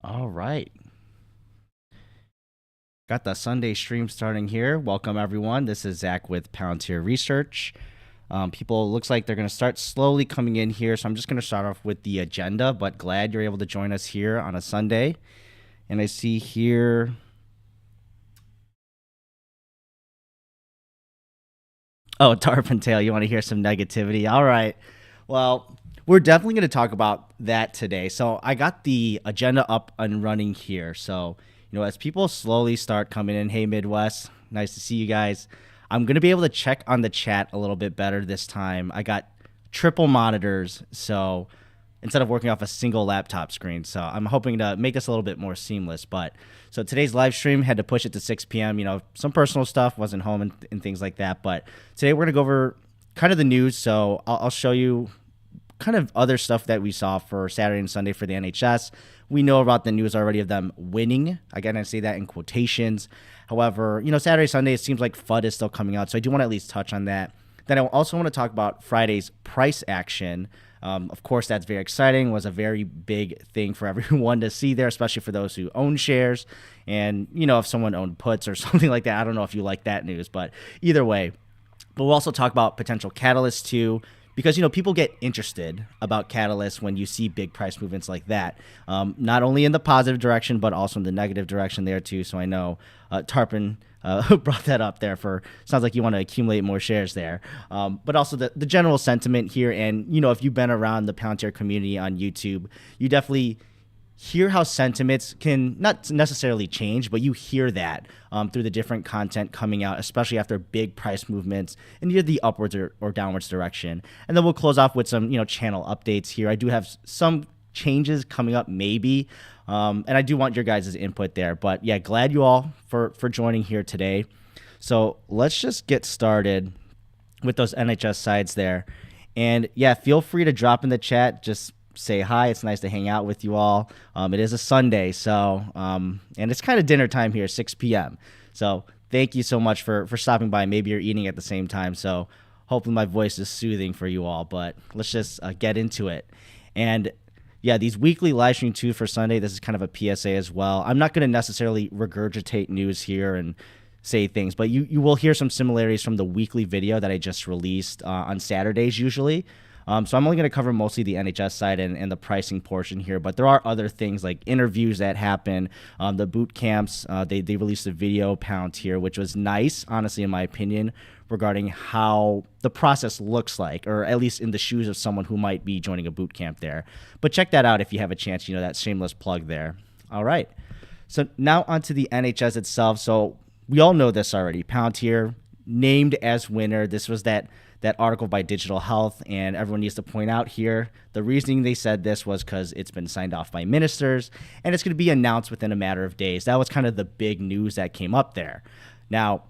All right. Got the Sunday stream starting here. Welcome, everyone. This is Zach with Palantir Research. People, looks like they're going to start slowly coming in here. So I'm just going to start off with the agenda, but glad you're able to join us here on a Sunday. And I see here. Oh, Tarpon Tail, you want to hear some negativity? All right. Well, we're definitely going to talk about that today. So I got the agenda up and running here. So, as people slowly start coming in, hey, Midwest, nice to see you guys. I'm going to be able to check on the chat a little bit better this time. I got triple monitors, so instead of working off a single laptop screen. So I'm hoping to make this a little bit more seamless. But so today's live stream had to push it to 6 p.m. Some personal stuff, wasn't home and things like that. But today we're going to go over kind of the news. So I'll show you kind of other stuff that we saw for Saturday and Sunday for the NHS. We know about the news already of them winning. Again, I say that in quotations. However, Saturday, Sunday, it seems like FUD is still coming out. So I do want to at least touch on that. Then I also want to talk about Friday's price action. Of course, that's very exciting. Was a very big thing for everyone to see there, especially for those who own shares. And, if someone owned puts or something like that, I don't know if you like that news, but either way. But we'll also talk about potential catalysts too, because, people get interested about catalysts when you see big price movements like that, not only in the positive direction, but also in the negative direction there too. So I know Tarpon brought that up there sounds like you want to accumulate more shares there. But also the general sentiment here. And, if you've been around the Palantir community on YouTube, you definitely hear how sentiments can not necessarily change, but you hear that through the different content coming out, especially after big price movements in either the upwards or downwards direction. And then we'll close off with some, channel updates here. I do have some changes coming up maybe, and I do want your guys' input there. But yeah, glad you all for joining here today. So let's just get started with those NHS sides there. And yeah, feel free to drop in the chat, just say hi. It's nice to hang out with you all. It is a Sunday, so and it's kind of dinner time here, 6 p.m. So thank you so much for stopping by. Maybe you're eating at the same time, so hopefully my voice is soothing for you all. But let's just get into it. And yeah, these weekly live stream too for Sunday, this is kind of a PSA as well. I'm not going to necessarily regurgitate news here and say things, but you will hear some similarities from the weekly video that I just released on Saturdays usually. So I'm only going to cover mostly the NHS side and the pricing portion here, but there are other things like interviews that happen, the boot camps. They released a video, Palantir, which was nice, honestly, in my opinion, regarding how the process looks like, or at least in the shoes of someone who might be joining a boot camp there. But check that out if you have a chance, that shameless plug there. All right. So now onto the NHS itself. So we all know this already. Palantir named as winner. This was that article by Digital Health, and everyone needs to point out here the reasoning they said this was because it's been signed off by ministers and it's going to be announced within a matter of days. That was kind of the big news that came up there. Now,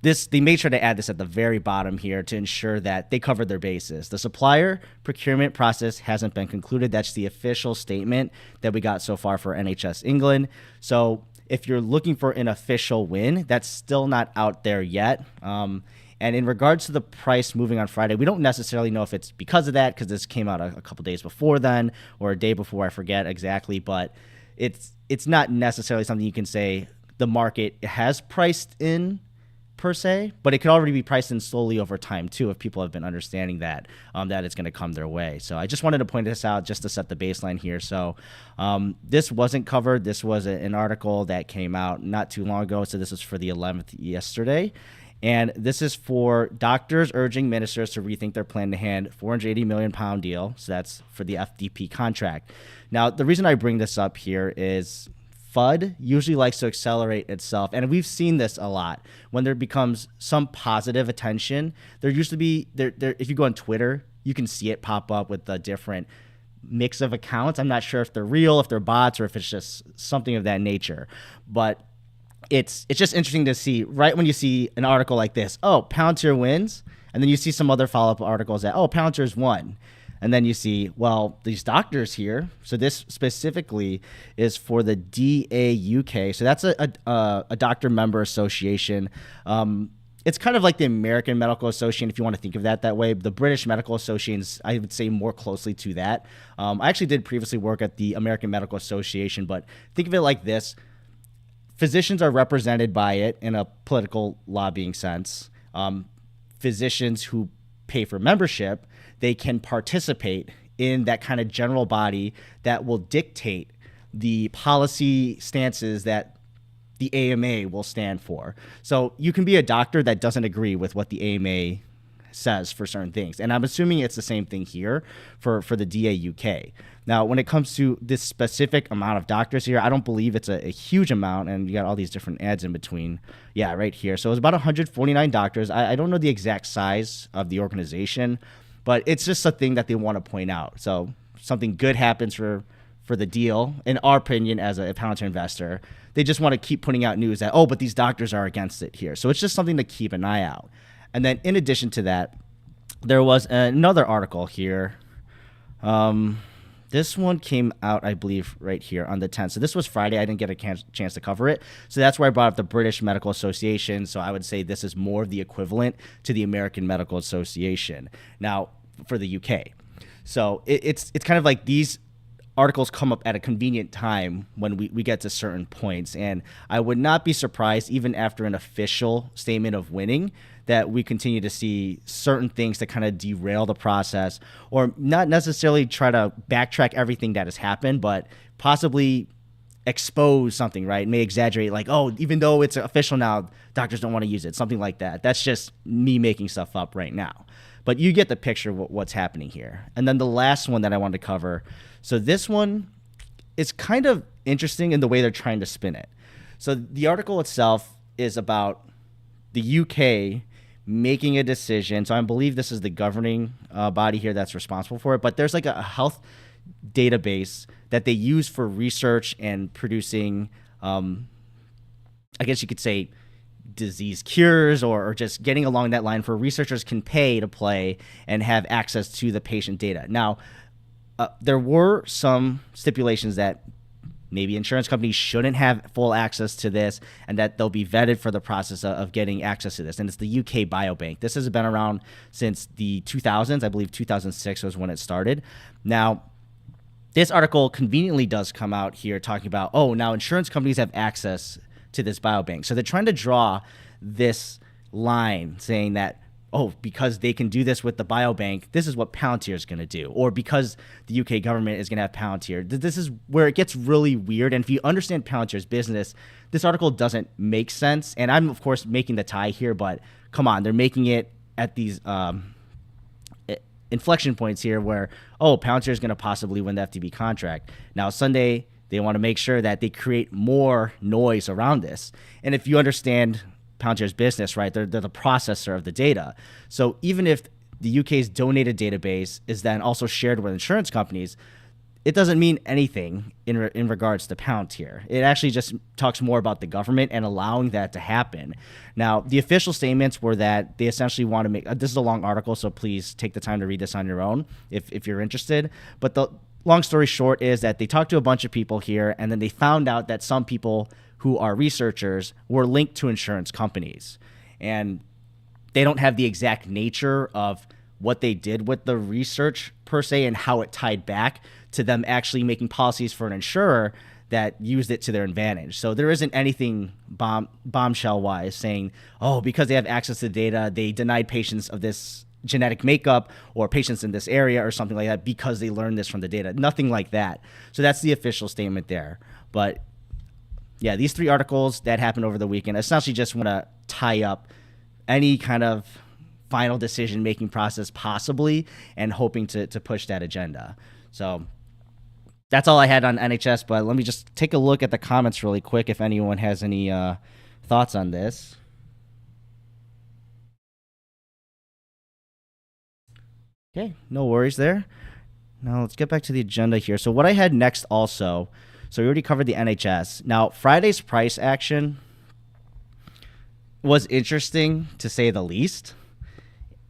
they made sure to add this at the very bottom here to ensure that they covered their bases. The supplier procurement process hasn't been concluded. That's the official statement that we got so far for NHS England. So if you're looking for an official win, that's still not out there yet. And in regards to the price moving on Friday, we don't necessarily know if it's because of that, because this came out a couple days before then or a day before, I forget exactly. But it's not necessarily something you can say the market has priced in per se, but it could already be priced in slowly over time too if people have been understanding that it's going to come their way. So I just wanted to point this out just to set the baseline here. So this wasn't covered. This was an article that came out not too long ago. So this was for the 11th yesterday. And this is for doctors urging ministers to rethink their plan to hand £480 million deal. So that's for the FDP contract. Now, the reason I bring this up here is FUD usually likes to accelerate itself. And we've seen this a lot. When there becomes some positive attention, there used to be, if you go on Twitter, you can see it pop up with the different mix of accounts. I'm not sure if they're real, if they're bots, or if it's just something of that nature. But it's just interesting to see right when you see an article like this, oh, Palantir wins, and then you see some other follow-up articles that, oh, Palantir's won. And then you see, well, these doctors here. So this specifically is for the DAUK. So that's a doctor member association. it's kind of like the American Medical Association, if you want to think of that way. The British Medical Associations, I would say more closely to that. I actually did previously work at the American Medical Association, but think of it like this. Physicians are represented by it in a political lobbying sense. Physicians who pay for membership, they can participate in that kind of general body that will dictate the policy stances that the AMA will stand for. So you can be a doctor that doesn't agree with what the AMA says for certain things. And I'm assuming it's the same thing here for the DAUK. Now, when it comes to this specific amount of doctors here, I don't believe it's a huge amount, and you got all these different ads in between. Yeah, right here. So it's about 149 doctors. I don't know the exact size of the organization, but it's just a thing that they want to point out. So something good happens for the deal, in our opinion, as a Palantir investor. They just want to keep putting out news that, oh, but these doctors are against it here. So it's just something to keep an eye out. And then in addition to that, there was another article here. This one came out, I believe, right here on the 10th. So this was Friday. I didn't get a chance to cover it. So that's where I brought up the British Medical Association. So I would say this is more of the equivalent to the American Medical Association. Now, for the UK. So it's kind of like these articles come up at a convenient time when we get to certain points. And I would not be surprised, even after an official statement of winning, that we continue to see certain things that kind of derail the process, or not necessarily try to backtrack everything that has happened, but possibly expose something, right? May exaggerate, like, oh, even though it's official now, doctors don't want to use it, something like that. That's just me making stuff up right now. But you get the picture of what's happening here. And then the last one that I wanted to cover. So this one is kind of interesting in the way they're trying to spin it. So the article itself is about the UK making a decision. So I believe this is the governing body here that's responsible for it. But there's like a health database that they use for research and producing, I guess you could say, disease cures, or just getting along that line, for researchers can pay to play and have access to the patient data. Now, there were some stipulations that maybe insurance companies shouldn't have full access to this, and that they'll be vetted for the process of getting access to this. And it's the UK Biobank. This has been around since the 2000s. I believe 2006 was when it started. Now, this article conveniently does come out here talking about, oh, now insurance companies have access to this biobank. So they're trying to draw this line saying that, oh, because they can do this with the biobank, this is what Palantir is going to do. Or because the UK government is going to have Palantir. This is where it gets really weird. And if you understand Palantir's business, this article doesn't make sense. And I'm, of course, making the tie here, but come on, they're making it at these inflection points here where, oh, Palantir is going to possibly win the FTB contract. Now, Sunday, they want to make sure that they create more noise around this. And if you understand Palantir's business, right, they're the processor of the data. So even if the UK's donated database is then also shared with insurance companies, it doesn't mean anything in regards to Palantir. It actually just talks more about the government and allowing that to happen. Now, the official statements were that they essentially want to make, this is a long article, so please take the time to read this on your own if you're interested. But the long story short is that they talked to a bunch of people here, and then they found out that some people who are researchers were linked to insurance companies. And they don't have the exact nature of what they did with the research per se and how it tied back to them actually making policies for an insurer that used it to their advantage. So there isn't anything bombshell-wise saying, oh, because they have access to the data, they denied patients of this genetic makeup or patients in this area or something like that because they learned this from the data. Nothing like that. So that's the official statement there. But yeah, these three articles that happened over the weekend essentially just want to tie up any kind of final decision-making process possibly and hoping to push that agenda. So that's all I had on NHS, but let me just take a look at the comments really quick if anyone has any thoughts on this. Okay, no worries there. Now let's get back to the agenda here. So what I had next also, so we already covered the NHS. Now, Friday's price action was interesting to say the least.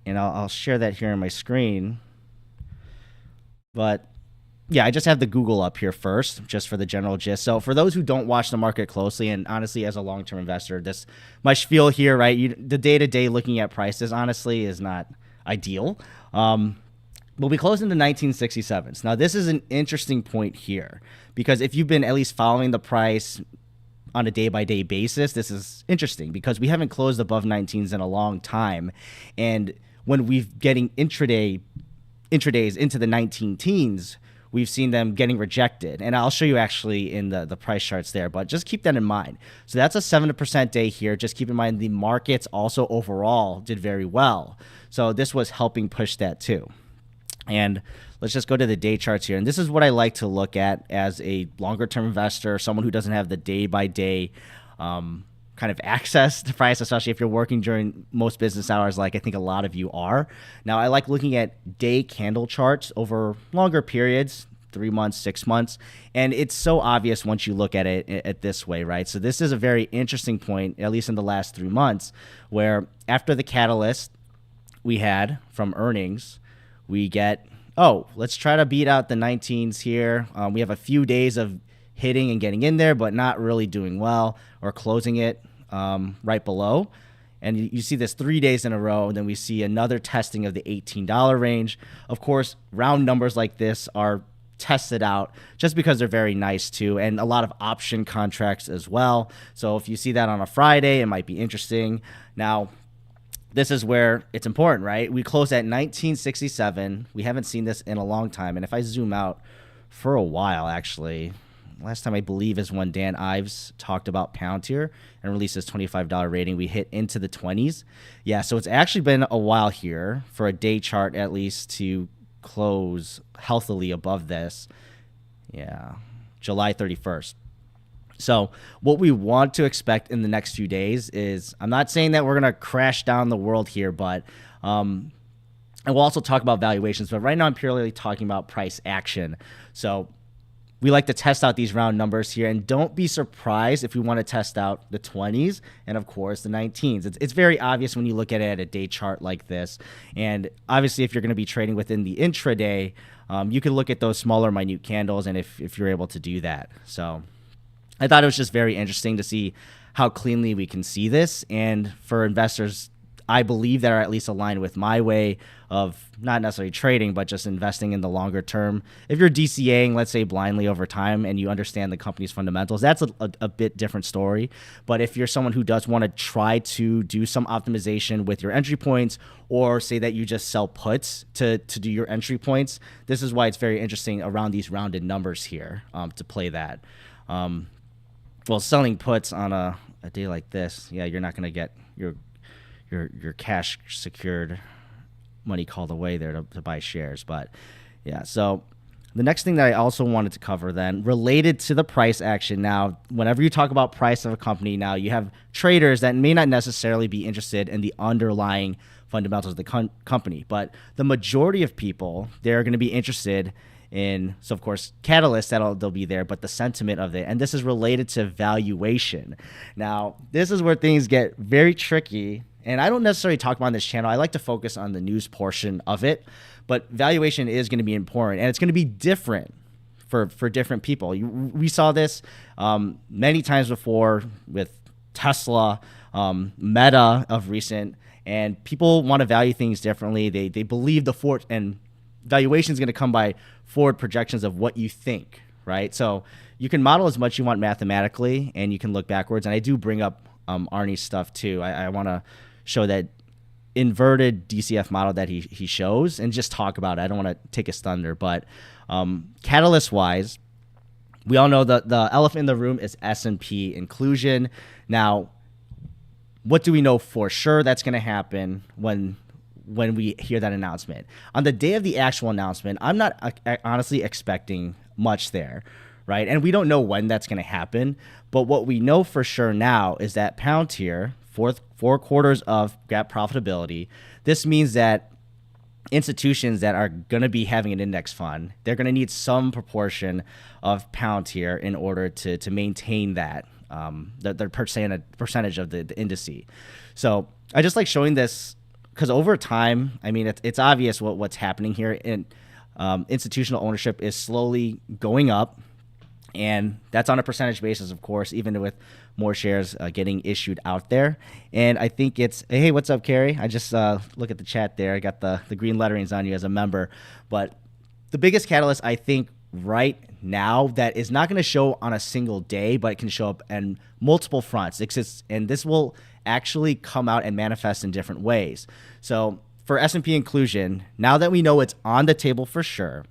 And I'll share that here on my screen. But Yeah, I just have the Google up here first, just for the general gist. So for those who don't watch the market closely, and honestly, as a long-term investor, this my spiel here, right? The day-to-day looking at prices, honestly, is not ideal. But we closed into 1967s. Now, this is an interesting point here because if you've been at least following the price on a day-by-day basis, this is interesting because we haven't closed above 19s in a long time, and when we've getting intradays into the 19 teens, we've seen them getting rejected. And I'll show you actually in the price charts there, but just keep that in mind. So that's a 7% day here. Just keep in mind the markets also overall did very well. So this was helping push that too. And let's just go to the day charts here. And this is what I like to look at as a longer term investor, someone who doesn't have the day by day kind of access to price, especially if you're working during most business hours, like I think a lot of you are. Now, I like looking at day candle charts over longer periods, 3 months, 6 months. And it's so obvious once you look at it at this way, right? So this is a very interesting point, at least in the last 3 months, where after the catalyst we had from earnings, we get, oh, let's try to beat out the 19s here. We have a few days of hitting and getting in there, but not really doing well or closing it right below. And you see this 3 days in a row, and then we see another testing of the $18 range. Of course, round numbers like this are tested out just because they're very nice too, and a lot of option contracts as well. So if you see that on a Friday, it might be interesting. Now, this is where it's important, right? We closed at 1967. We haven't seen this in a long time. And if I zoom out for a while, actually, last time I believe is when Dan Ives talked about Palantir and released his $25 rating. We hit into the 20s. Yeah, so it's actually been a while here for a day chart at least to close healthily above this. Yeah, July 31st. So what we want to expect in the next few days is, I'm not saying that we're going to crash down the world here, but and we'll also talk about valuations, but right now I'm purely talking about price action. So we like to test out these round numbers here, and don't be surprised if we want to test out the 20s and, of course, the 19s. It's very obvious when you look at it at a day chart like this. And obviously, if you're going to be trading within the intraday, you can look at those smaller, minute candles, and if you're able to do that. So I thought it was just very interesting to see how cleanly we can see this. And for investors, I believe that are at least aligned with my way of not necessarily trading, but just investing in the longer term. If you're DCAing, let's say blindly over time, and you understand the company's fundamentals, that's a bit different story. But if you're someone who does want to try to do some optimization with your entry points, or say that you just sell puts to do your entry points, this is why it's very interesting around these rounded numbers here to play that. Well, selling puts on a day like this, yeah, you're not going to get your cash secured money called away there to buy shares. But yeah, so the next thing that I also wanted to cover then, related to the price action. Now, whenever you talk about price of a company, now you have traders that may not necessarily be interested in the underlying fundamentals of the company, but the majority of people, they're going to be interested in, so of course, catalysts, they'll be there, but the sentiment of it. And this is related to valuation. Now, this is where things get very tricky. And I don't necessarily talk about on this channel. I like to focus on the news portion of it, but valuation is going to be important, and it's going to be different for different people. We saw this many times before with Tesla, Meta of recent, and people want to value things differently. They believe the forward, and valuation is going to come by forward projections of what you think, right? So you can model as much you want mathematically, and you can look backwards. And I do bring up Arnie's stuff too. I want to show that inverted DCF model that he shows and just talk about it. I don't want to take his thunder, but catalyst wise, we all know the elephant in the room is S&P inclusion. Now, what do we know for sure that's going to happen when we hear that announcement? On the day of the actual announcement, I'm not honestly expecting much there, right? And we don't know when that's going to happen. But what we know for sure now is that Palantir, four quarters of GAAP profitability. This means that institutions that are going to be having an index fund, they're going to need some proportion of Palantir in order to maintain that, their percentage of the indice. So I just like showing this because over time, I mean, it's obvious what's happening here. And institutional ownership is slowly going up. And that's on a percentage basis, of course, even with more shares getting issued out there. And I think it's, hey, what's up, Carrie? I just look at the chat there. I got the green letterings on you as a member. But the biggest catalyst, I think, right now that is not going to show on a single day, but it can show up in multiple fronts. And this will actually come out and manifest in different ways. So for S&P inclusion, now that we know it's on the table for sure,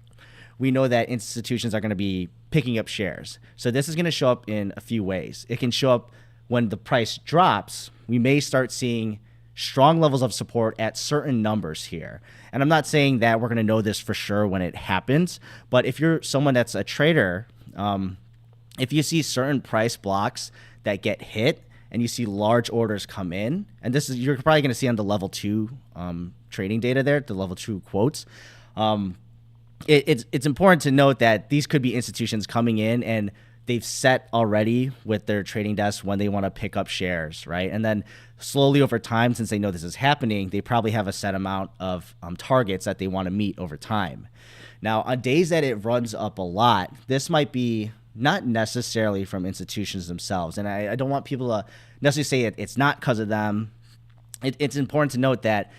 we know that institutions are going to be picking up shares. So this is going to show up in a few ways. It can show up when the price drops. We may start seeing strong levels of support at certain numbers here. And I'm not saying that we're going to know this for sure when it happens, but if you're someone that's a trader, if you see certain price blocks that get hit and you see large orders come in, and this is, you're probably going to see on the level 2 trading data there, the level 2 quotes, it's important to note that these could be institutions coming in and they've set already with their trading desks when they want to pick up shares, right? And then slowly over time, since they know this is happening, they probably have a set amount of targets that they want to meet over time. Now, on days that it runs up a lot, this might be not necessarily from institutions themselves. And I don't want people to necessarily say it's not because of them. It's important to note that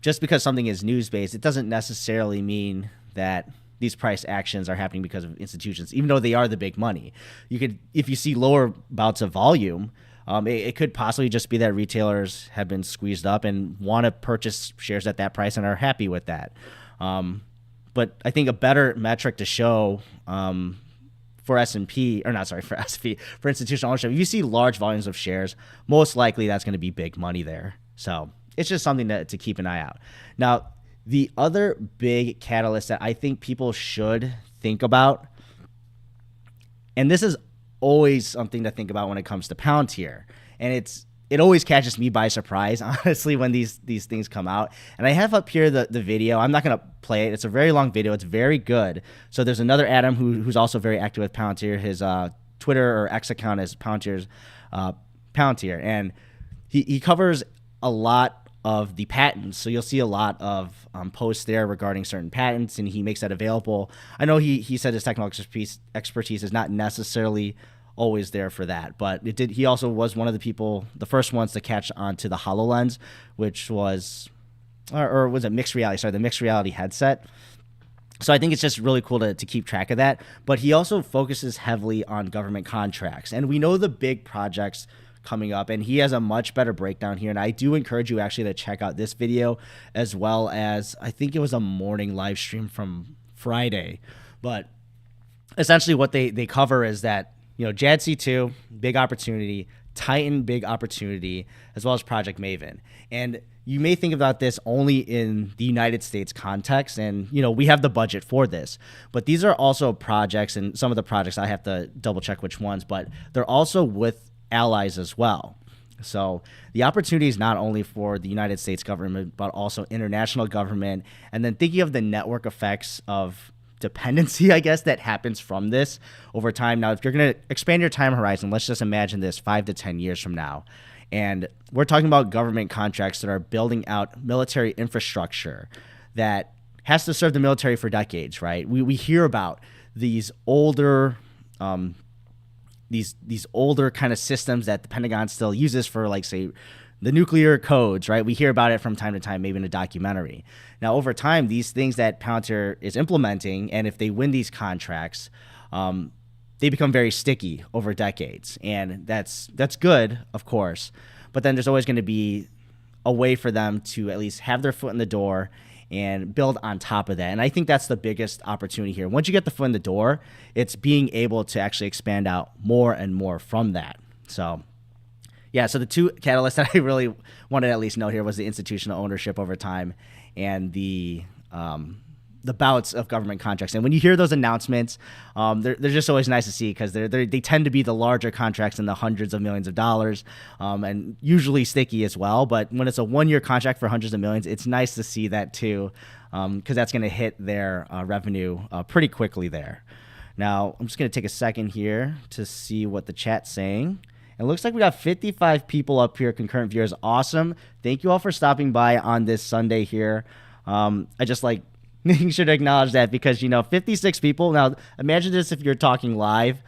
just because something is news-based, it doesn't necessarily mean that these price actions are happening because of institutions, even though they are the big money. You could, if you see lower bouts of volume, it could possibly just be that retailers have been squeezed up and want to purchase shares at that price and are happy with that. But I think a better metric to show for S&P, or not, sorry, for S&P, for institutional ownership, if you see large volumes of shares, most likely that's going to be big money there. So it's just something to keep an eye out. Now, the other big catalyst that I think people should think about, and this is always something to think about when it comes to Palantir, and it always catches me by surprise, honestly, when these things come out. And I have up here the video. I'm not going to play it. It's a very long video. It's very good. So there's another Adam who's also very active with Palantir. His Twitter or X account is Palantir, and he covers a lot of the patents. So you'll see a lot of posts there regarding certain patents, and he makes that available. I know he said his technical expertise is not necessarily always there for that, but he also was one of the first ones to catch on to the HoloLens, which was, or was it mixed reality? Sorry, the mixed reality headset. So I think it's just really cool to keep track of that. But he also focuses heavily on government contracts, and we know the big projects coming up, and he has a much better breakdown here. And I do encourage you actually to check out this video, as well as I think it was a morning live stream from Friday. But essentially what they cover is that, JADC2, big opportunity, Titan, big opportunity, as well as Project Maven. And you may think about this only in the United States context, and we have the budget for this, but these are also projects, and some of the projects I have to double check which ones, but they're also with allies as well. So the opportunity is not only for the United States government, but also international government. And then thinking of the network effects of dependency, I guess, that happens from this over time. Now, if you're going to expand your time horizon, let's just imagine this 5 to 10 years from now. And we're talking about government contracts that are building out military infrastructure that has to serve the military for decades, right? We hear about these older these older kind of systems that the Pentagon still uses for, like, say, the nuclear codes, right? We hear about it from time to time, maybe in a documentary. Now, over time, these things that Palantir is implementing, and if they win these contracts, they become very sticky over decades. And that's good, of course. But then there's always going to be a way for them to at least have their foot in the door and build on top of that. And I think that's the biggest opportunity here. Once you get the foot in the door, it's being able to actually expand out more and more from that. So yeah, so the two catalysts that I really wanted to at least note here was the institutional ownership over time and the bouts of government contracts. And when you hear those announcements, they're just always nice to see, because they tend to be the larger contracts in the hundreds of millions of dollars, and usually sticky as well. But when it's a one-year contract for hundreds of millions, it's nice to see that too, because that's going to hit their revenue pretty quickly there. Now, I'm just going to take a second here to see what the chat's saying. It looks like we got 55 people up here, concurrent viewers. Awesome. Thank you all for stopping by on this Sunday here. I just like making sure to acknowledge that because 56 people. Now imagine this if you're talking live.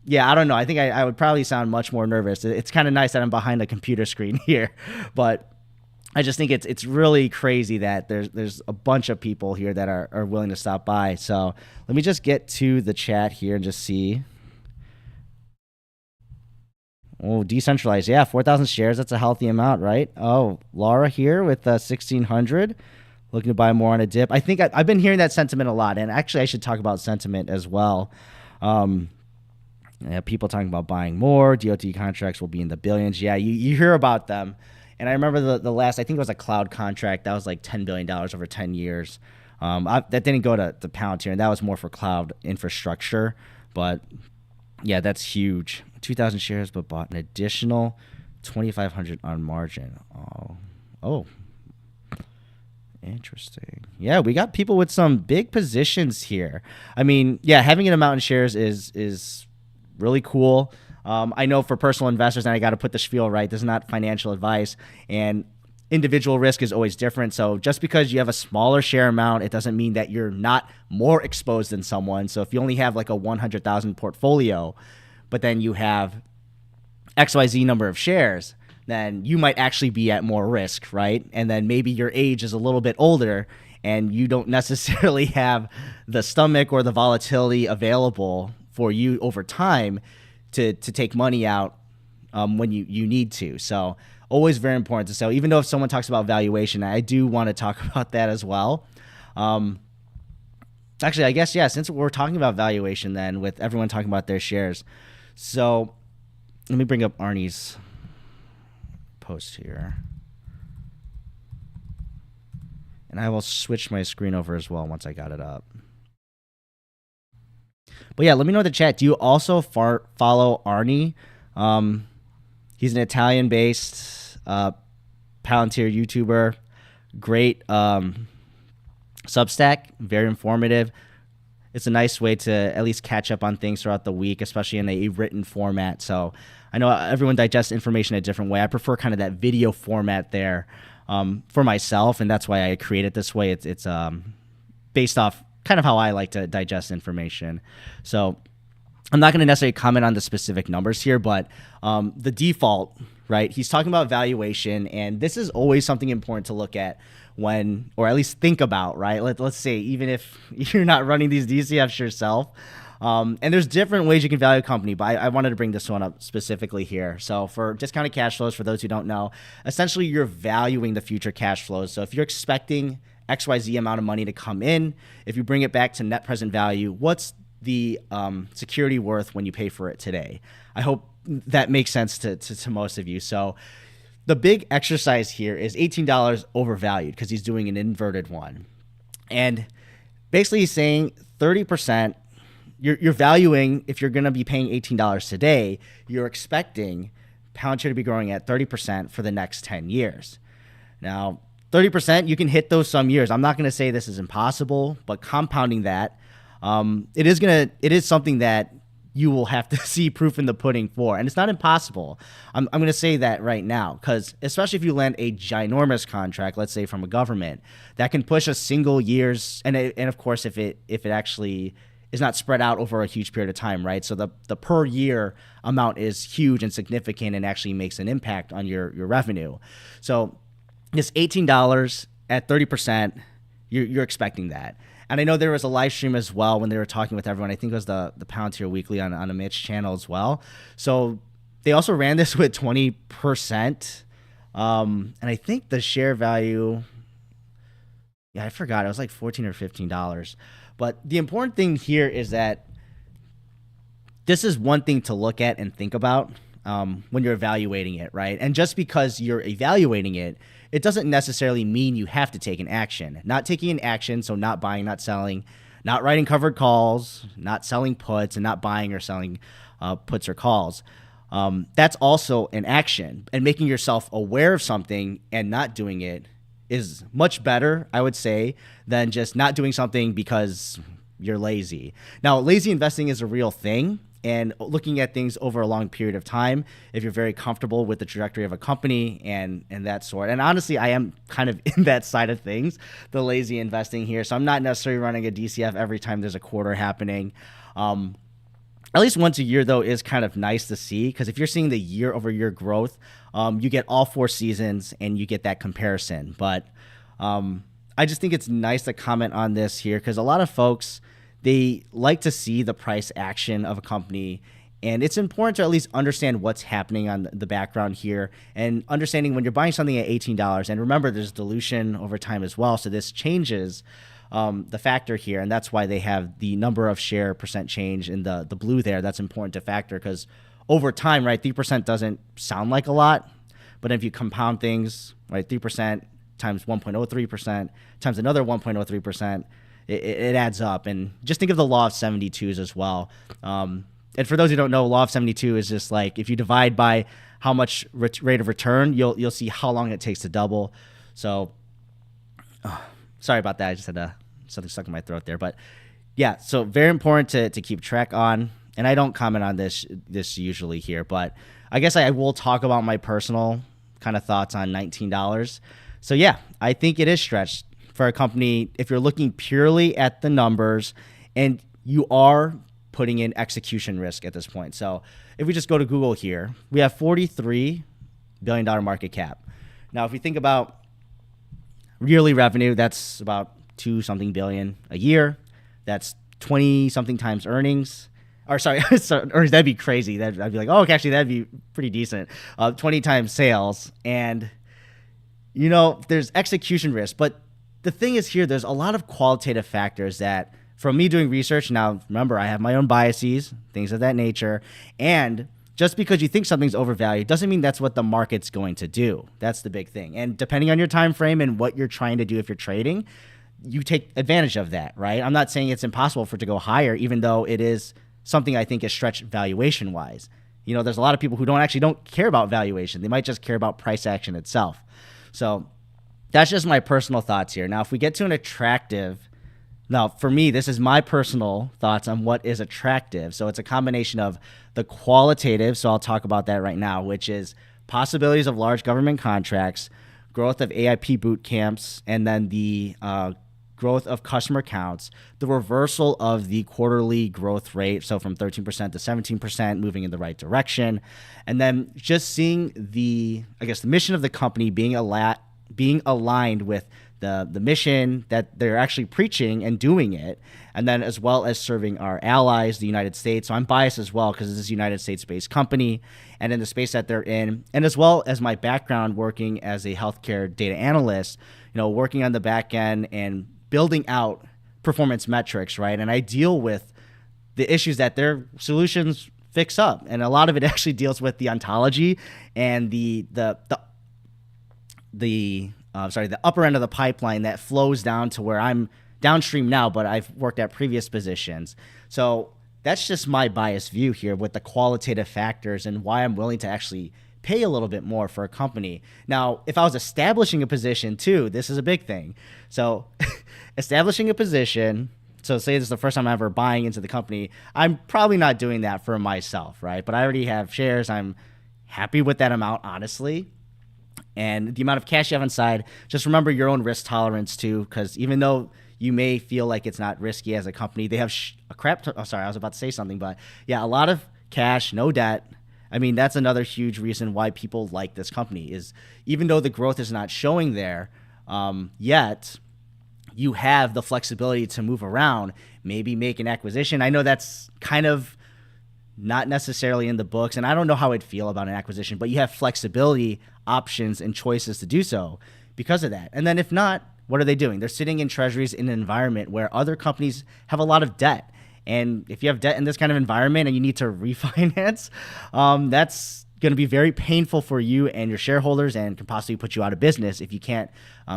Yeah, I don't know. I think I would probably sound much more nervous. It's kind of nice that I'm behind a computer screen here, but I just think it's really crazy that there's a bunch of people here that are willing to stop by. So let me just get to the chat here and just see. Oh, decentralized. Yeah, 4,000 shares. That's a healthy amount, right? Oh, Laura here with 1,600. Looking to buy more on a dip. I think I've been hearing that sentiment a lot. And actually, I should talk about sentiment as well. Yeah, people talking about buying more. DOT contracts will be in the billions. Yeah, you hear about them. And I remember the last, I think it was a cloud contract. That was like $10 billion over 10 years. That didn't go to Palantir, and that was more for cloud infrastructure. But yeah, that's huge. 2,000 shares, but bought an additional 2,500 on margin. Oh, interesting. Yeah, we got people with some big positions here. I mean, yeah, having an amount in shares is really cool. I know for personal investors, and I got to put the spiel right, this is not financial advice, and individual risk is always different. So just because you have a smaller share amount, it doesn't mean that you're not more exposed than someone. So if you only have like a 100,000 portfolio, but then you have XYZ number of shares, then you might actually be at more risk, right? And then maybe your age is a little bit older and you don't necessarily have the stomach or the volatility available for you over time to take money out when you need to. So always very important to sell. Even though if someone talks about valuation, I do want to talk about that as well. Actually, I guess, yeah, since we're talking about valuation then with everyone talking about their shares. So let me bring up Arnie's post here. And I will switch my screen over as well once I got it up. But yeah, let me know in the chat. Do you also follow Arnie? He's an Italian-based Palantir YouTuber. Great Substack, very informative. It's a nice way to at least catch up on things throughout the week, especially in a written format. So I know everyone digests information a different way. I prefer kind of that video format there for myself, and that's why I create it this way. It's based off kind of how I like to digest information. So I'm not going to necessarily comment on the specific numbers here, but the default, right? He's talking about valuation, and this is always something important to look at when, or at least think about, right? Let's say, even if you're not running these DCFs yourself, and there's different ways you can value a company, but I wanted to bring this one up specifically here. So for discounted cash flows, for those who don't know, essentially you're valuing the future cash flows. So if you're expecting XYZ amount of money to come in, if you bring it back to net present value, what's the security worth when you pay for it today? I hope that makes sense to most of you. So the big exercise here is $18 overvalued because he's doing an inverted one. And basically he's saying 30%, you're valuing, if you're going to be paying $18 today, you're expecting Palantir to be growing at 30% for the next 10 years. Now, 30%, you can hit those some years. I'm not going to say this is impossible, but compounding that, it is something that you will have to see proof in the pudding for. And it's not impossible. I'm going to say that right now, because especially if you land a ginormous contract, let's say from a government, that can push a single year's, and of course, if it actually is not spread out over a huge period of time, right? So the per year amount is huge and significant and actually makes an impact on your revenue. So this $18 at 30%, you're expecting that. And I know there was a live stream as well when they were talking with everyone. I think it was the Palantir Weekly on a Mitch channel as well. So they also ran this with 20%. And I think the share value, yeah, I forgot. It was like $14 or $15. But the important thing here is that this is one thing to look at and think about when you're evaluating it, right? And just because you're evaluating it, it doesn't necessarily mean you have to take an action. Not taking an action, so not buying, not selling, not writing covered calls, not selling puts, and not buying or selling puts or calls. That's also an action. And making yourself aware of something and not doing it is much better, I would say, than just not doing something because you're lazy. Now, lazy investing is a real thing. and looking at things over a long period of time, if you're very comfortable with the trajectory of a company and that sort. And honestly, I am kind of in that side of things, the lazy investing here. So I'm not necessarily running a DCF every time there's a quarter happening. At least once a year, though, is kind of nice to see, because if you're seeing the year-over-year growth, you get all 4 seasons and you get that comparison. But I just think it's nice to comment on this here, because a lot of folks, they like to see the price action of a company, and it's important to at least understand what's happening on the background here, and understanding when you're buying something at $18. And remember, there's dilution over time as well, so this changes the factor here, and that's why they have the number of share percent change in the blue there. That's important to factor, because over time, right, 3% doesn't sound like a lot, but if you compound things, right, 3% times 1.03% times another 1.03%, it adds up. And just think of the law of 72s as well. And for those who don't know, law of 72 is just like, if you divide by how much rate of return, you'll see how long it takes to double. So sorry about that. I just had something stuck in my throat there. But yeah, so very important to keep track on. And I don't comment on this usually here, but I guess I will talk about my personal kind of thoughts on $19. So yeah, I think it is stretched for a company if you're looking purely at the numbers and you are putting in execution risk at this point. So if we just go to Google here, we have $43 billion market cap. Now, if we think about yearly revenue, that's about 2-something billion a year. That's 20-something times earnings. Or sorry, earnings, that'd be crazy. I'd be like, oh, okay, actually, that'd be pretty decent. 20 times sales. And, you know, there's execution risk. But the thing is here, there's a lot of qualitative factors that, from me doing research, now remember, I have my own biases, things of that nature, and just because you think something's overvalued doesn't mean that's what the market's going to do. That's the big thing. And depending on your time frame and what you're trying to do if you're trading, you take advantage of that, right? I'm not saying it's impossible for it to go higher, even though it is something I think is stretched valuation-wise. You know, there's a lot of people who don't care about valuation. They might just care about price action itself. So that's just my personal thoughts here. Now, if we get to an attractive, now for me, this is my personal thoughts on what is attractive. So it's a combination of the qualitative, so I'll talk about that right now, which is possibilities of large government contracts, growth of AIP boot camps, and then the growth of customer counts, the reversal of the quarterly growth rate, so from 13% to 17%, moving in the right direction, and then just seeing the mission of the company being aligned with the mission that they're actually preaching and doing it, and then as well as serving our allies, the United States. So I'm biased as well because this is a United States-based company, and in the space that they're in, and as well as my background working as a healthcare data analyst, you know, working on the back end and building out performance metrics, right? And I deal with the issues that their solutions fix up, and a lot of it actually deals with the ontology and the upper end of the pipeline that flows down to where I'm downstream now, but I've worked at previous positions. So that's just my biased view here with the qualitative factors and why I'm willing to actually pay a little bit more for a company. Now, if I was establishing a position too, this is a big thing. So establishing a position, so say this is the first time I'm ever buying into the company, I'm probably not doing that for myself, right? But I already have shares. I'm happy with that amount, honestly. And the amount of cash you have inside, just remember your own risk tolerance too, because even though you may feel like it's not risky as a company, they have I was about to say something, but yeah, a lot of cash, no debt. I mean, that's another huge reason why people like this company is even though the growth is not showing there yet, you have the flexibility to move around, maybe make an acquisition. I know that's kind of not necessarily in the books, and I don't know how I'd feel about an acquisition, but you have flexibility, options, and choices to do so because of that. And then if not, what are they doing? They're sitting in treasuries in an environment where other companies have a lot of debt. And if you have debt in this kind of environment and you need to refinance, that's going to be very painful for you and your shareholders and can possibly put you out of business if you can't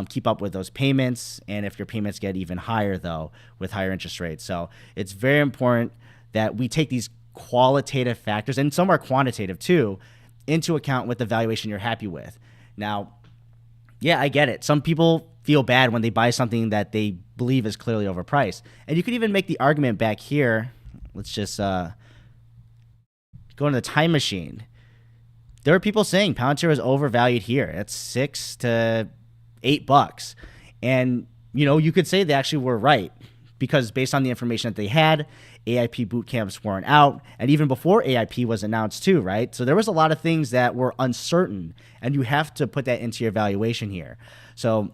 keep up with those payments, and if your payments get even higher, though, with higher interest rates. So it's very important that we take these qualitative factors, and some are quantitative too, into account with the valuation you're happy with. Now, yeah, I get it. Some people feel bad when they buy something that they believe is clearly overpriced. And you could even make the argument back here. Let's just go in the time machine. There are people saying Palantir is overvalued here. It's $6 to $8. And, you could say they actually were right because based on the information that they had, AIP boot camps weren't out. And even before AIP was announced too, right? So there was a lot of things that were uncertain, and you have to put that into your valuation here. So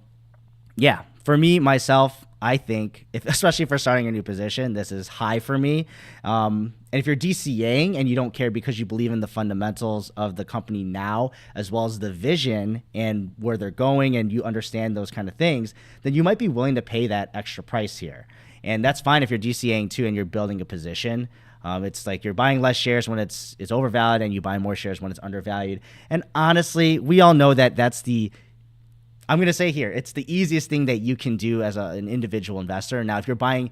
yeah, for me, myself, I think, especially for starting a new position, this is high for me. And if you're DCAing and you don't care because you believe in the fundamentals of the company now, as well as the vision and where they're going, and you understand those kind of things, then you might be willing to pay that extra price here. And that's fine if you're DCAing too and you're building a position. It's like you're buying less shares when it's overvalued, and you buy more shares when it's undervalued. And honestly, we all know that that's I'm going to say here, it's the easiest thing that you can do as an individual investor. Now, if you're buying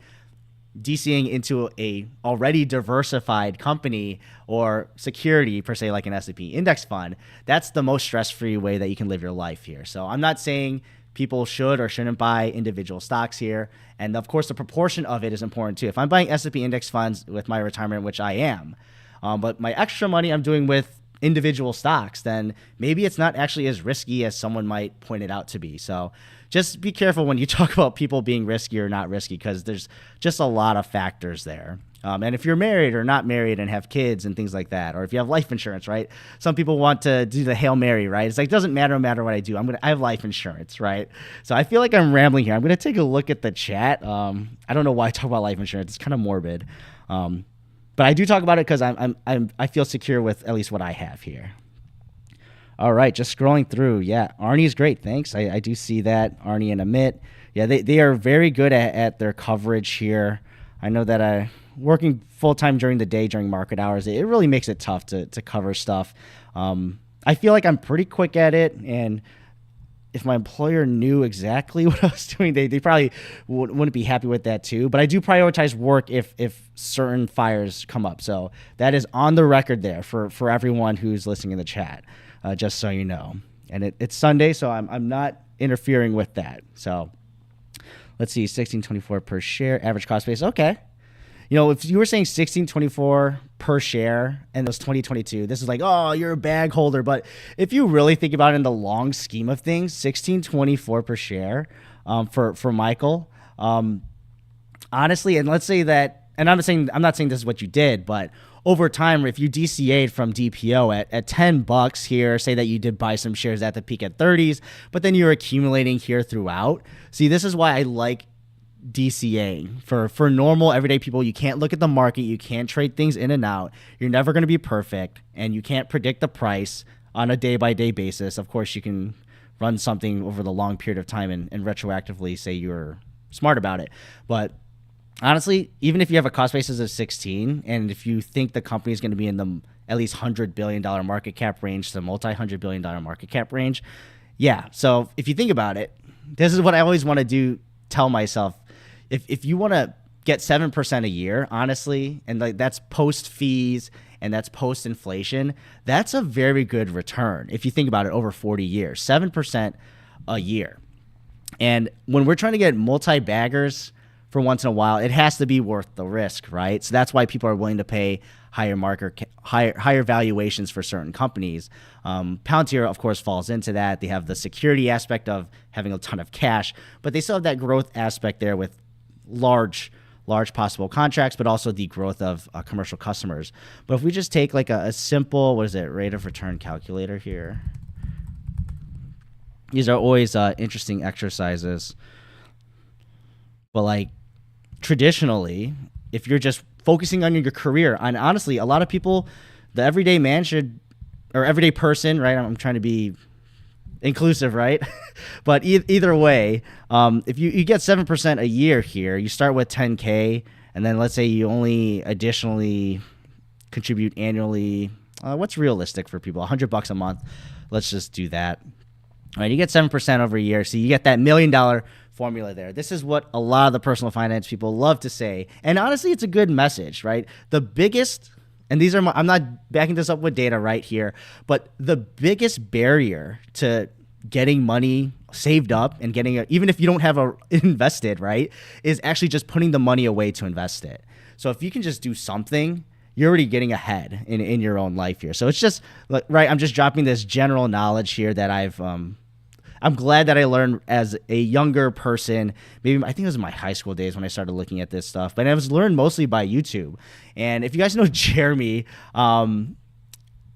DCing into a already diversified company or security per se, like an S&P index fund, that's the most stress-free way that you can live your life here. So I'm not saying people should or shouldn't buy individual stocks here. And of course, the proportion of it is important too. If I'm buying S&P index funds with my retirement, which I am, but my extra money I'm doing with individual stocks, then maybe it's not actually as risky as someone might point it out to be. So just be careful when you talk about people being risky or not risky, because there's just a lot of factors there. And if you're married or not married and have kids and things like that, or if you have life insurance, right? Some people want to do the Hail Mary, right? It's like, it doesn't matter no matter what I do. I have life insurance, right? So I feel like I'm rambling here. I'm going to take a look at the chat. I don't know why I talk about life insurance. It's kind of morbid. But I do talk about it because I feel secure with at least what I have here. All right, just scrolling through. Yeah, Arnie's great. Thanks. I do see that. Arnie and Amit. Yeah, they are very good at their coverage here. I know that working full-time during the day, during market hours, it really makes it tough to cover stuff. I feel like I'm pretty quick at it, and if my employer knew exactly what I was doing, they probably wouldn't be happy with that too. But I do prioritize work if certain fires come up. So that is on the record there for everyone who's listening in the chat, just so you know. And it's Sunday, so I'm not interfering with that. So let's see, 16.24 per share, average cost base. Okay. If you were saying 16.24 per share and it was 2022, this is like, oh, you're a bag holder. But if you really think about it in the long scheme of things, 16.24 per share for Michael, honestly, and let's say that, and I'm not saying this is what you did, but over time, if you DCA'd from DPO at $10 here, say that you did buy some shares at the peak at 30s, but then you're accumulating here throughout. See, this is why I like DCA for normal everyday people. You can't look at the market, you can't trade things in and out, you're never going to be perfect, and you can't predict the price on a day-by-day basis. Of course, you can run something over the long period of time and retroactively say you're smart about it, but honestly, even if you have a cost basis of 16, and if you think the company is going to be in the at least $100 billion market cap range, the multi-$100 billion market cap range, yeah. So if you think about it, this is what I always want to tell myself. If you want to get 7% a year, honestly, and that's post fees and that's post inflation, that's a very good return. If you think about it over 40 years, 7% a year. And when we're trying to get multi-baggers for once in a while, it has to be worth the risk, right? So that's why people are willing to pay higher valuations for certain companies. Palantir, of course, falls into that. They have the security aspect of having a ton of cash, but they still have that growth aspect there with large possible contracts, but also the growth of commercial customers. But if we just take like a simple, rate of return calculator here. These are always interesting exercises. But like traditionally, if you're just focusing on your career, and honestly, a lot of people, the everyday man or everyday person, right? I'm trying to be inclusive, right? But either way, if you get 7% a year here, you start with 10K, and then let's say you only additionally contribute annually. What's realistic for people? $100 a month. Let's just do that. All right, you get 7% over a year, so you get that $1 million formula there. This is what a lot of the personal finance people love to say, and honestly, it's a good message, right? The biggest, and these are I'm not backing this up with data right here, but the biggest barrier to getting money saved up and getting even if you don't have invested, right, is actually just putting the money away to invest it. So if you can just do something, you're already getting ahead in your own life here. So it's just right. I'm just dropping this general knowledge here that I'm glad that I learned as a younger person. Maybe I think it was in my high school days when I started looking at this stuff, but I was learned mostly by YouTube. And if you guys know Jeremy,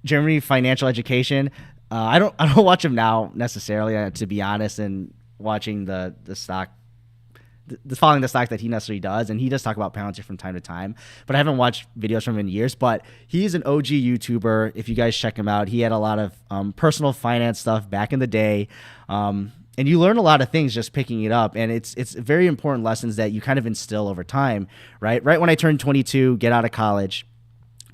Jeremy Financial Education, I don't watch him now necessarily, to be honest, and watching the stock. Following the stock that he necessarily does, and he does talk about Palantir from time to time, but I haven't watched videos from him in years. But he's an OG YouTuber. If you guys check him out, he had a lot of personal finance stuff back in the day, and you learn a lot of things just picking it up. And it's very important lessons that you kind of instill over time, right? Right when I turned 22, get out of college,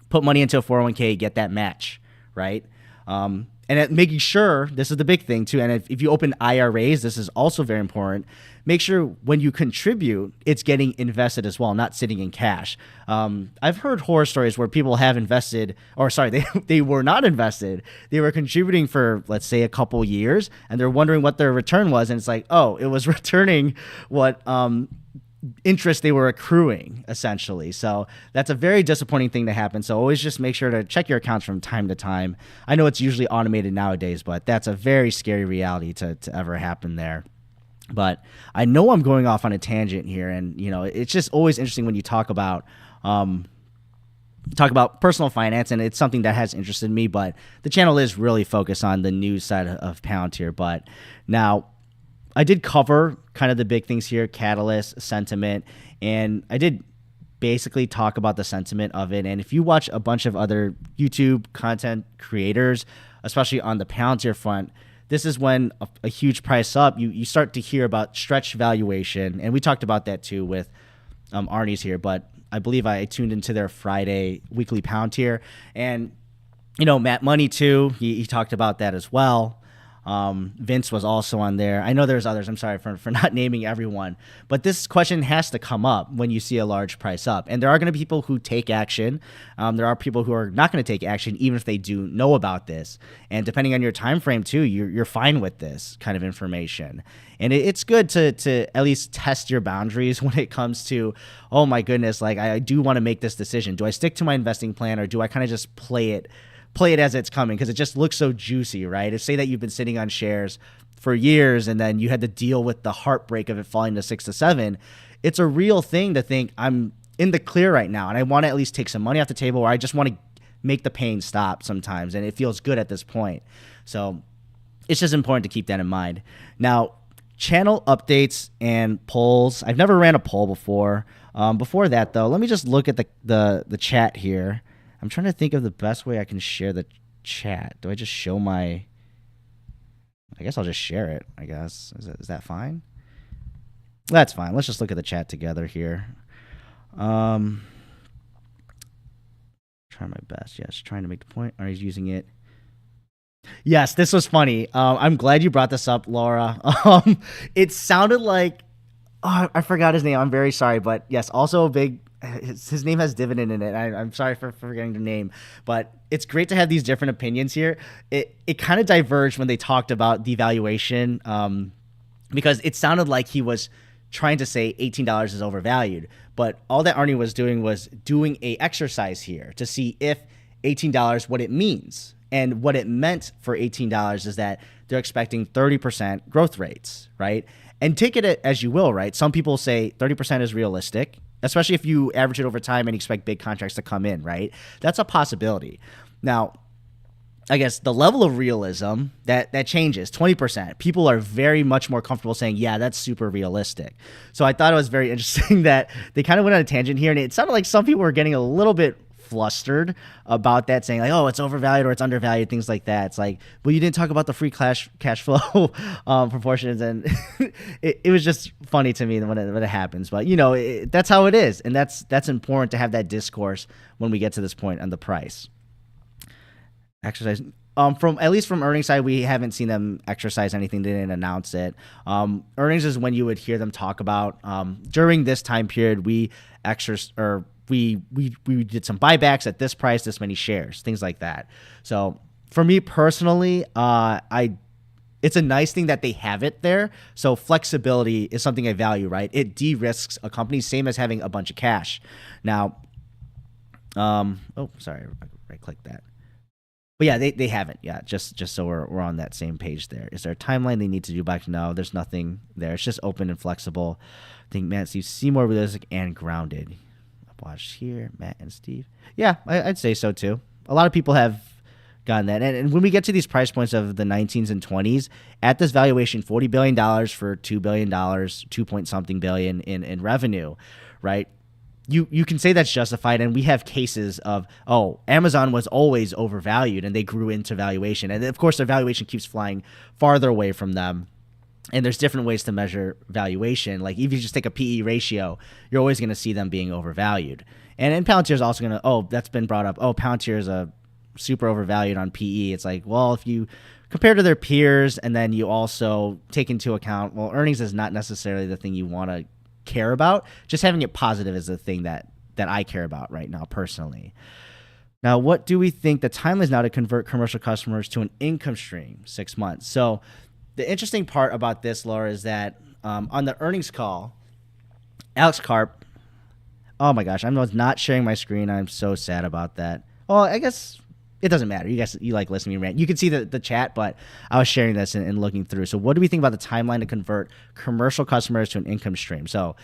put money into a 401k, get that match, right? And making sure, this is the big thing too, and if you open IRAs, this is also very important. Make sure when you contribute, it's getting invested as well, not sitting in cash. I've heard horror stories where people have invested, or sorry, they were not invested. They were contributing for, let's say, a couple years, and they're wondering what their return was, and it's like, oh, it was returning what interest they were accruing, essentially. So that's a very disappointing thing to happen. So always just make sure to check your accounts from time to time. I know it's usually automated nowadays, but that's a very scary reality to ever happen there. But I know I'm going off on a tangent here, and it's just always interesting when you talk about personal finance, and it's something that has interested me. But the channel is really focused on the news side of Palantir. But now, I did cover kind of the big things here: catalyst, sentiment, and I did basically talk about the sentiment of it. And if you watch a bunch of other YouTube content creators, especially on the Palantir front, this is when a huge price up, you start to hear about stretch valuation. And we talked about that too with Arnie's here, but I believe I tuned into their Friday weekly Palantir. And, Matt Money too, he talked about that as well. Vince was also on there. I know there's others. I'm sorry for not naming everyone, but this question has to come up when you see a large price up. And there are going to be people who take action. There are people who are not going to take action, even if they do know about this. And depending on your time frame too, you're fine with this kind of information. And it's good to at least test your boundaries when it comes to, oh my goodness, like I do want to make this decision. Do I stick to my investing plan, or do I kind of just play it as it's coming, because it just looks so juicy, right? If say that you've been sitting on shares for years and then you had to deal with the heartbreak of it falling to 6 to 7, it's a real thing to think, I'm in the clear right now and I want to at least take some money off the table, or I just want to make the pain stop sometimes, and it feels good at this point. So it's just important to keep that in mind. Now, channel updates and polls. I've never ran a poll before. Before that though, let me just look at the chat here. I'm trying to think of the best way I can share the chat. Do I just show I guess I'll just share it, I guess. Is that fine? That's fine. Let's just look at the chat together here. Try my best. Yes, trying to make the point. Are you using it? Yes, this was funny. I'm glad you brought this up, Laura. It sounded like, I forgot his name. I'm very sorry. But yes, also a big... His name has dividend in it. I'm sorry for forgetting the name, but it's great to have these different opinions here. It kind of diverged when they talked about the valuation, because it sounded like he was trying to say $18 is overvalued, but all that Arnie was doing a exercise here to see if $18, what it means. And what it meant for $18 is that they're expecting 30% growth rates, right? And take it as you will, right? Some people say 30% is realistic, especially if you average it over time and expect big contracts to come in, right? That's a possibility. Now, I guess the level of realism that changes. 20%. People are very much more comfortable saying, yeah, that's super realistic. So I thought it was very interesting that they kind of went on a tangent here, and it sounded like some people were getting a little bit flustered about that, saying like, oh, it's overvalued or it's undervalued, things like that. It's like, well, you didn't talk about the free cash flow proportions, and it was just funny to me when it happens. But that's how it is, and that's important to have that discourse when we get to this point on the price. Exercise. From at least from earnings side, we haven't seen them exercise anything. They didn't announce it. Earnings is when you would hear them talk about during this time period, we did some buybacks at this price, this many shares, things like that. So for me personally, it's a nice thing that they have it there. So flexibility is something I value, right? It de-risks a company, same as having a bunch of cash. Now, Oh, sorry, I right click that. But yeah, they haven't. Yeah, just so we're on that same page there. Is there a timeline they need to do back? No, there's nothing there. It's just open and flexible. I think Matt and Steve seem more realistic and grounded. Watch here, Matt and Steve. Yeah, I'd say so too. A lot of people have gotten that. And when we get to these price points of the 19s and 20s, at this valuation, $40 billion for $2 billion, 2 point something billion in revenue, right? You can say that's justified, and we have cases of, oh, Amazon was always overvalued and they grew into valuation. And of course, their valuation keeps flying farther away from them. And there's different ways to measure valuation. Like if you just take a PE ratio, you're always going to see them being overvalued. And Palantir is also going to, oh, that's been brought up. Oh, Palantir is a super overvalued on PE. It's like, well, if you compare to their peers and then you also take into account, well, earnings is not necessarily the thing you want to care about. Just having it positive is the thing that I care about right now personally. Now, what do we think the timeline is now to convert commercial customers to an income stream? 6 months. So the interesting part about this, Laura, is that on the earnings call, Alex Karp, oh my gosh, I'm not sharing my screen. I'm so sad about that. Well, I guess it doesn't matter. You guys, you like listening to me rant. You can see the chat, but I was sharing this and looking through. So what do we think about the timeline to convert commercial customers to an income stream? So,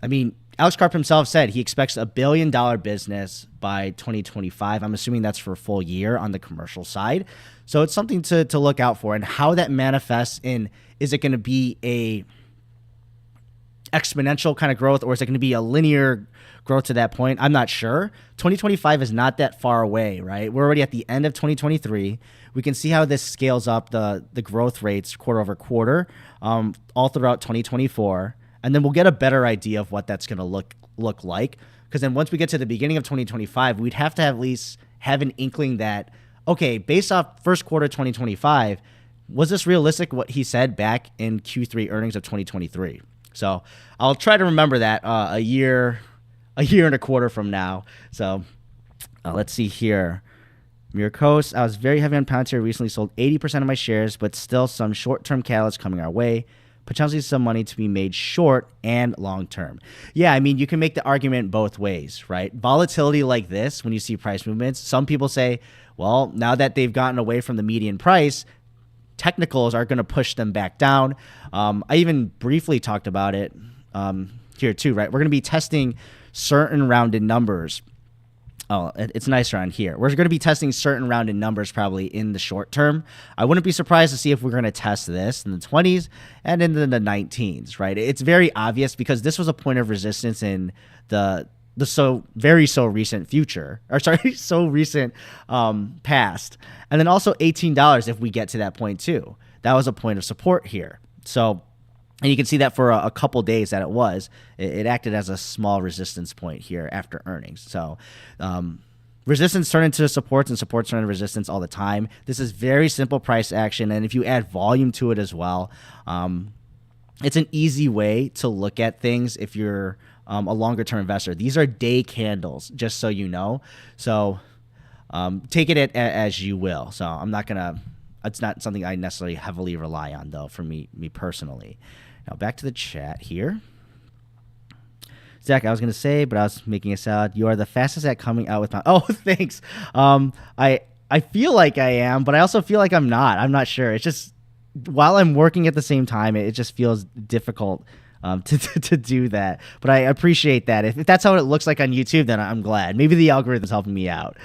I mean, Alex Karp himself said he expects $1 billion business by 2025. I'm assuming that's for a full year on the commercial side. So it's something to look out for, and how that manifests in, is it going to be a exponential kind of growth, or is it going to be a linear growth to that point? I'm not sure. 2025 is not that far away, right? We're already at the end of 2023. We can see how this scales up the growth rates quarter over quarter all throughout 2024. And then we'll get a better idea of what that's going to look like. Because then once we get to the beginning of 2025, we'd have to at least have an inkling that, okay, based off first quarter 2025, was this realistic what he said back in Q3 earnings of 2023? So I'll try to remember that a year and a quarter from now. So let's see here. Mirkos, I was very heavy on Palantir, recently sold 80% of my shares, but still some short-term catalysts coming our way. Potentially some money to be made short and long-term. Yeah, I mean, you can make the argument both ways, right? Volatility like this, when you see price movements, some people say, well, now that they've gotten away from the median price, technicals are going to push them back down. I even briefly talked about it here too, right? We're going to be testing certain rounded numbers. Oh, it's nicer on here. We're going to be testing certain rounded numbers probably in the short term. I wouldn't be surprised to see if we're going to test this in the 20s and in the 19s, right? It's very obvious because this was a point of resistance in the so recent future, or sorry, so recent past. And then also $18 if we get to that point too. That was a point of support here. So, and you can see that for a couple days that it acted as a small resistance point here after earnings. So resistance turn into supports and supports turn into resistance all the time. This is very simple price action. And if you add volume to it as well, it's an easy way to look at things if you're a longer term investor. These are day candles, just so you know. So take it as you will. So I'm not going to, it's not something I necessarily heavily rely on though for me personally. Now back to the chat here. Zach, I was going to say, but I was making a salad. You are the fastest at coming out with my, oh, thanks. I feel like I am, but I also feel like I'm not. I'm not sure. It's just, while I'm working at the same time, it just feels difficult to do that. But I appreciate that. If that's how it looks like on YouTube, then I'm glad. Maybe the algorithm's helping me out.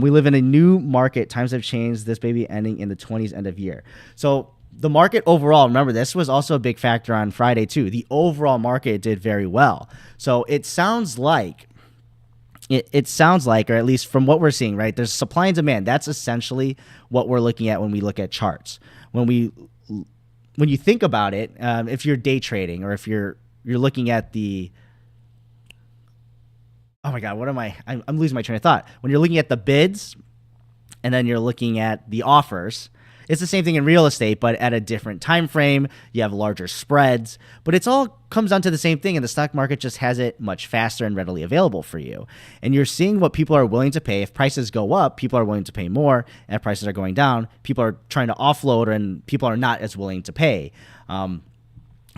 We live in a new market. Times have changed. This may be ending in the 20s end of year. So the market overall, remember, this was also a big factor on Friday too. The overall market did very well. So it sounds like, or at least from what we're seeing, right? There's supply and demand. That's essentially what we're looking at when we look at charts. When you think about it, if you're day trading or if you're looking at the, oh my God, I'm losing my train of thought. When you're looking at the bids and then you're looking at the offers, it's the same thing in real estate, but at a different time frame. You have larger spreads, but it's all comes down to the same thing, and the stock market just has it much faster and readily available for you. And you're seeing what people are willing to pay. If prices go up, people are willing to pay more, and if prices are going down, people are trying to offload, and people are not as willing to pay.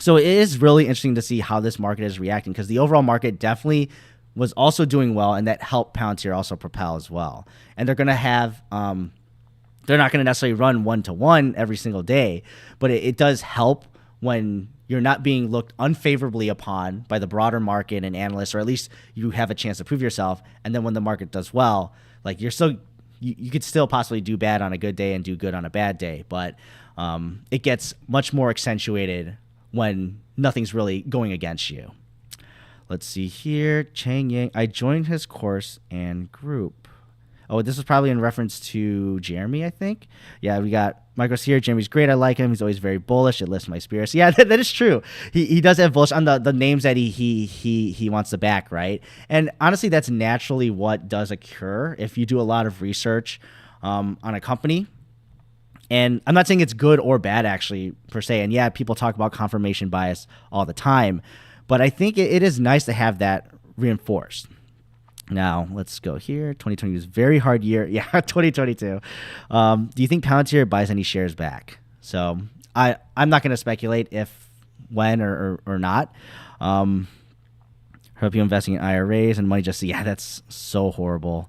So it is really interesting to see how this market is reacting, because the overall market definitely was also doing well, and that helped Palantir also propel as well. And they're going to have they're not going to necessarily run one-to-one every single day, but it does help when you're not being looked unfavorably upon by the broader market and analysts, or at least you have a chance to prove yourself. And then when the market does well, like you could still possibly do bad on a good day and do good on a bad day, but it gets much more accentuated when nothing's really going against you. Let's see here. Chang Yang. I joined his course and group. Oh, this was probably in reference to Jeremy, I think. Yeah, we got Michael's here. Jeremy's great. I like him. He's always very bullish. It lifts my spirits. Yeah, that is true. He does have bullish on the names that he wants to back, right? And honestly, that's naturally what does occur if you do a lot of research on a company. And I'm not saying it's good or bad, actually, per se. And yeah, people talk about confirmation bias all the time. But I think it is nice to have that reinforced. Now, let's go here. 2020 was a very hard year. Yeah, 2022. Do you think Palantir buys any shares back? So I'm not going to speculate if, when, or not. Hope you're investing in IRAs and money just, yeah, that's so horrible.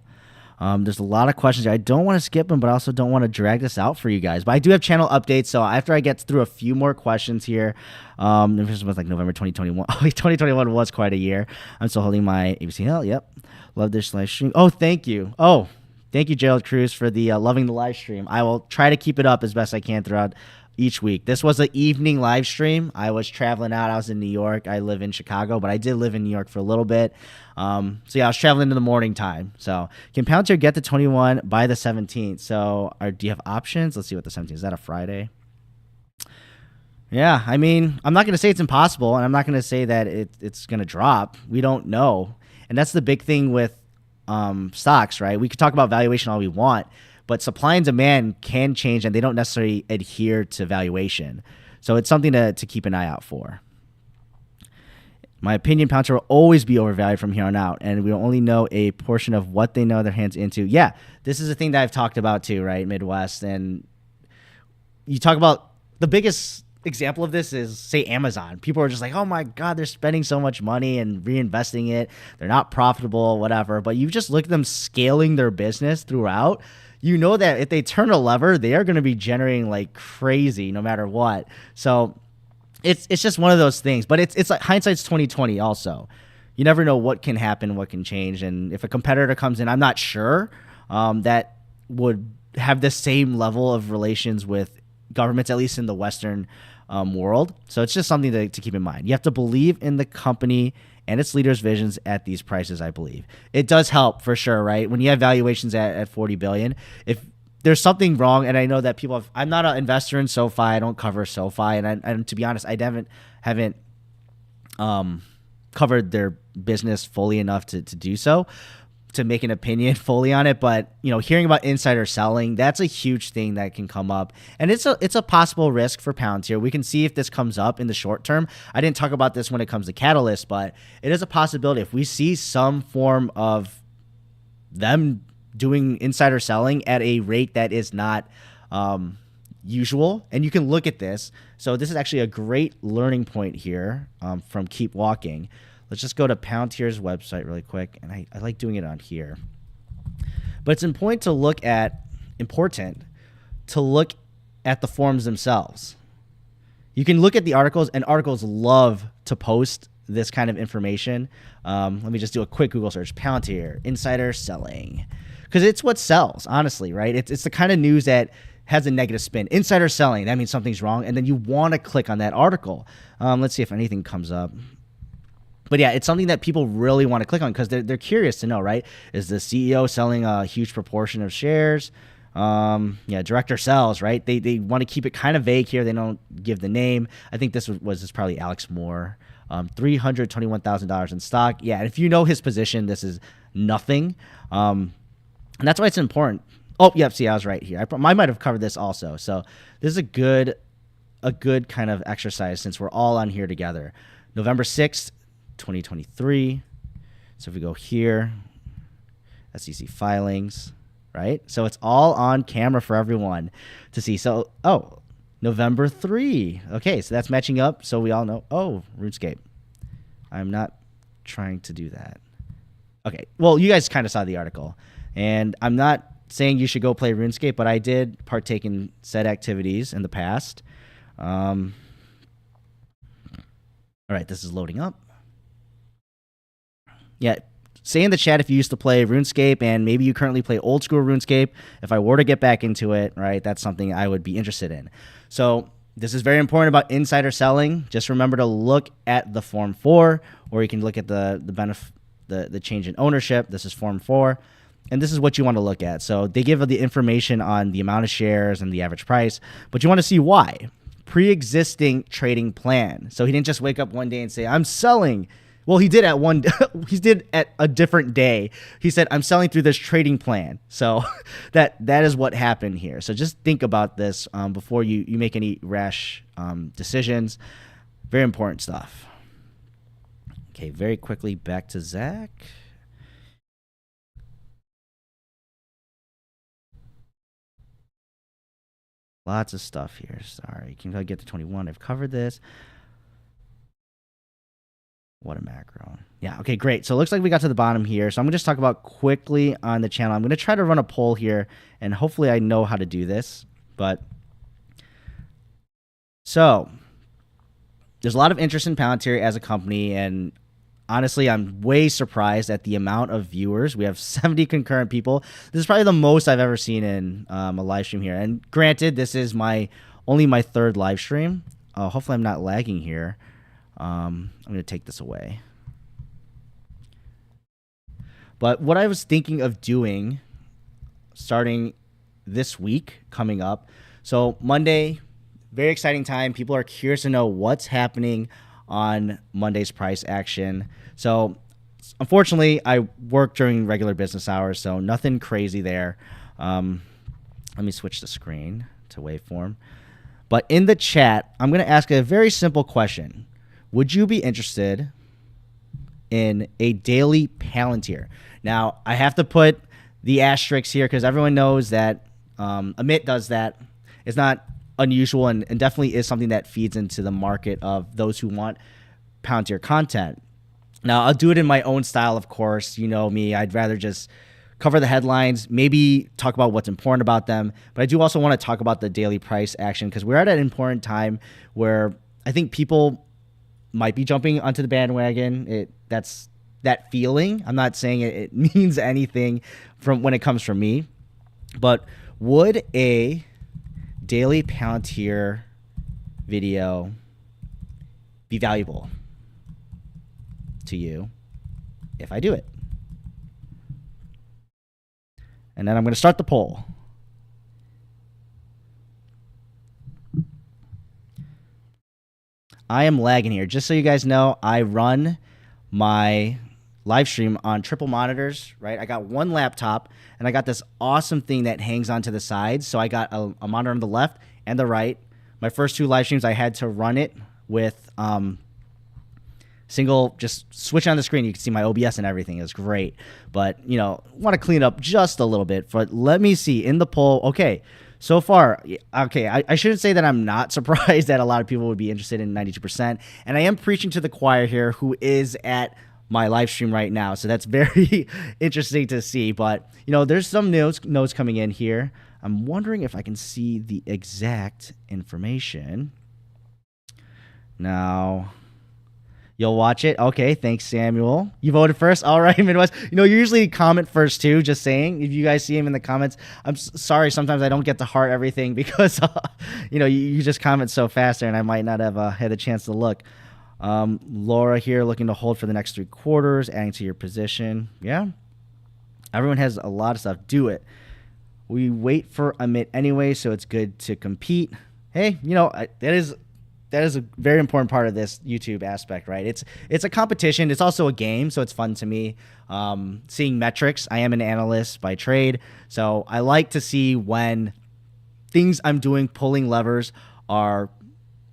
There's a lot of questions here. I don't want to skip them, but I also don't want to drag this out for you guys. But I do have channel updates, so after I get through a few more questions here, this was like November 2021. 2021 was quite a year. I'm still holding my ABCL. Yep. Love this live stream. Oh, thank you. Oh, thank you, Gerald Cruz, for the loving the live stream. I will try to keep it up as best I can throughout each week. This was an evening live stream. I was traveling out. I was in New York. I live in Chicago, but I did live in New York for a little bit. So yeah, I was traveling in the morning time. So can Palantir get to 21 by the 17th? So do you have options? Let's see what the 17th is. Is that a Friday? Yeah, I mean, I'm not going to say it's impossible, and I'm not going to say that it's going to drop. We don't know. And that's the big thing with stocks, right? We could talk about valuation all we want, but supply and demand can change, and they don't necessarily adhere to valuation. So it's something to keep an eye out for. My opinion, Palantir will always be overvalued from here on out, and we will only know a portion of what they know their hands into. Yeah, this is a thing that I've talked about too, right? Midwest. And you talk about the biggest example of this is, say, Amazon. People are just like, oh my God, they're spending so much money and reinvesting it. They're not profitable, whatever. But you just look at them scaling their business throughout. You know that if they turn a lever, they are going to be generating like crazy no matter what. So it's just one of those things. But it's like hindsight's 2020 also. You never know what can happen, what can change. And if a competitor comes in, I'm not sure that would have the same level of relations with governments, at least in the Western world. So it's just something to keep in mind. You have to believe in the company and its leaders' visions at these prices, I believe. It does help for sure, right? When you have valuations at 40 billion, if there's something wrong, and I know that people I'm not an investor in SoFi. I don't cover SoFi, and to be honest, I haven't covered their business fully enough to do so, to make an opinion fully on it. But hearing about insider selling, that's a huge thing that can come up, and it's a possible risk for Palantir. We can see if this comes up in the short term. I didn't talk about this when it comes to catalysts, but it is a possibility. If we see some form of them doing insider selling at a rate that is not usual, and you can look at this. So this is actually a great learning point here from Keep Walking. Let's just go to Palantir's website really quick, and I like doing it on here. But it's important to look at the forums themselves. You can look at the articles, and articles love to post this kind of information. Let me just do a quick Google search. Palantir, insider selling. Because it's what sells, honestly, right? It's the kind of news that has a negative spin. Insider selling, that means something's wrong, and then you want to click on that article. Let's see if anything comes up. But yeah, it's something that people really want to click on because they're curious to know, right? Is the CEO selling a huge proportion of shares? Director sells, right? They want to keep it kind of vague here. They don't give the name. I think this was probably Alex Moore. $321,000 in stock. Yeah, and if you know his position, this is nothing. And that's why it's important. Oh, yep, see, I was right here. I might have covered this also. So this is a good kind of exercise since we're all on here together. November 6th, 2023. So if we go here, SEC filings, right? So it's all on camera for everyone to see. So, November 3. Okay, so that's matching up. So we all know. Oh, RuneScape. I'm not trying to do that. Okay. Well, you guys kind of saw the article, and I'm not saying you should go play RuneScape, but I did partake in said activities in the past. All right, this is loading up. Yeah, say in the chat if you used to play RuneScape and maybe you currently play old school RuneScape. If I were to get back into it, right, that's something I would be interested in. So this is very important about insider selling. Just remember to look at the Form 4, or you can look at the change in ownership. This is Form 4. And this is what you want to look at. So they give the information on the amount of shares and the average price, but you want to see why. Pre-existing trading plan. So he didn't just wake up one day and say, I'm selling. Well, he did he did at a different day. He said, I'm selling through this trading plan. So that is what happened here. So just think about this before you make any rash decisions. Very important stuff. Okay, very quickly back to Zach. Lots of stuff here. Sorry. Can I get to 21? I've covered this. What a macro. Yeah, okay, great. So it looks like we got to the bottom here. So I'm going to just talk about quickly on the channel. I'm going to try to run a poll here, and hopefully I know how to do this. But so there's a lot of interest in Palantir as a company, and honestly, I'm way surprised at the amount of viewers. We have 70 concurrent people. This is probably the most I've ever seen in a live stream here. And granted, this is only my third live stream. Hopefully I'm not lagging here. I'm going to take this away. But what I was thinking of doing starting this week coming up. So Monday, very exciting time. People are curious to know what's happening on Monday's price action. So unfortunately, I work during regular business hours, so nothing crazy there. Let me switch the screen to waveform. But in the chat, I'm going to ask a very simple question. Would you be interested in a daily Palantir? Now, I have to put the asterisks here because everyone knows that Amit does that. It's not unusual and definitely is something that feeds into the market of those who want Palantir content. Now, I'll do it in my own style, of course. You know me. I'd rather just cover the headlines, maybe talk about what's important about them. But I do also want to talk about the daily price action because we're at an important time where I think people might be jumping onto the bandwagon. That's that feeling. I'm not saying it means anything from when it comes from me. But would a daily Palantir video be valuable to you if I do it? And then I'm going to start the poll. I am lagging here. Just so you guys know, I run my live stream on triple monitors, right? I got one laptop, and I got this awesome thing that hangs onto the sides. So I got a monitor on the left and the right. My first two live streams, I had to run it with just switch on the screen. You can see my OBS and everything. It was great. But, want to clean up just a little bit. But let me see in the poll. Okay, so far, okay, I shouldn't say that I'm not surprised that a lot of people would be interested in 92%. And I am preaching to the choir here who is at my live stream right now. So that's very interesting to see. But, there's some notes coming in here. I'm wondering if I can see the exact information. Now, you'll watch it. Okay, thanks, Samuel. You voted first. All right, Midwest. You usually comment first, too, just saying. If you guys see him in the comments, I'm sorry. Sometimes I don't get to heart everything because, you just comment so fast there, and I might not have had a chance to look. Laura here looking to hold for the next 3 quarters, adding to your position. Yeah. Everyone has a lot of stuff. Do it. We wait for Amit anyway, so it's good to compete. Hey, that is a very important part of this YouTube aspect, right? It's a competition. It's also a game, so it's fun to me. Seeing metrics. I am an analyst by trade, so I like to see when things I'm doing, pulling levers, are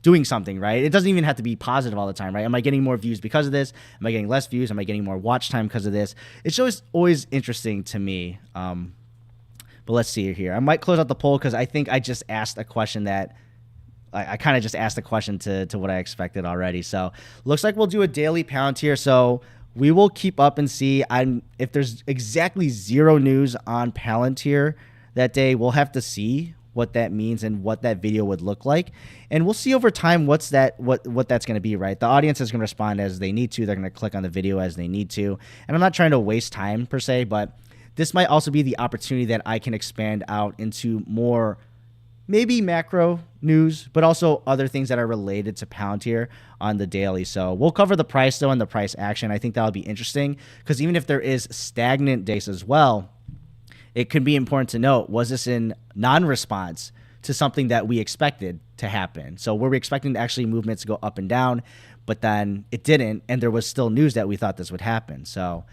doing something, right? It doesn't even have to be positive all the time, right? Am I getting more views because of this? Am I getting less views? Am I getting more watch time because of this? It's always interesting to me. But let's see here. I might close out the poll because I think I just asked a question that I kind of just asked a question to what I expected already. So looks like we'll do a daily Palantir. So we will keep up and see. If there's exactly zero news on Palantir that day, we'll have to see what that means and what that video would look like, and we'll see over time what that's going to be. Right, the audience is going to respond as they need to. They're going to click on the video as they need to, and I'm not trying to waste time per se, but this might also be the opportunity that I can expand out into more maybe macro news, but also other things that are related to Palantir on the daily. So we'll cover the price though and the price action. I think that'll be interesting because even if there is stagnant days as well, it could be important to note, was this in non-response to something that we expected to happen? So were we expecting actually movements to go up and down, but then it didn't, and there was still news that we thought this would happen. So,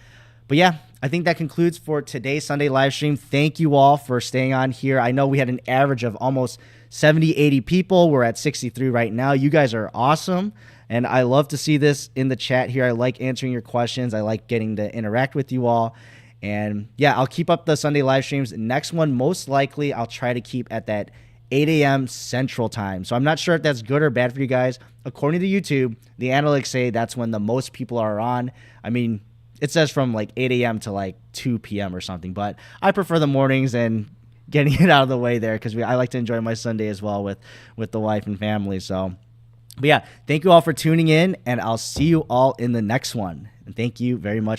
but yeah, I think that concludes for today's Sunday live stream. Thank you all for staying on here. I know we had an average of almost 70, 80 people. We're at 63 right now. You guys are awesome. And I love to see this in the chat here. I like answering your questions. I like getting to interact with you all. And yeah, I'll keep up the Sunday live streams. Next one, most likely, I'll try to keep at that 8 a.m. Central Time. So I'm not sure if that's good or bad for you guys. According to YouTube, the analytics say that's when the most people are on. I mean, it says from like 8 a.m. to like 2 p.m. or something, but I prefer the mornings and getting it out of the way there because I like to enjoy my Sunday as well with the wife and family. So, but yeah, thank you all for tuning in, and I'll see you all in the next one. And thank you very much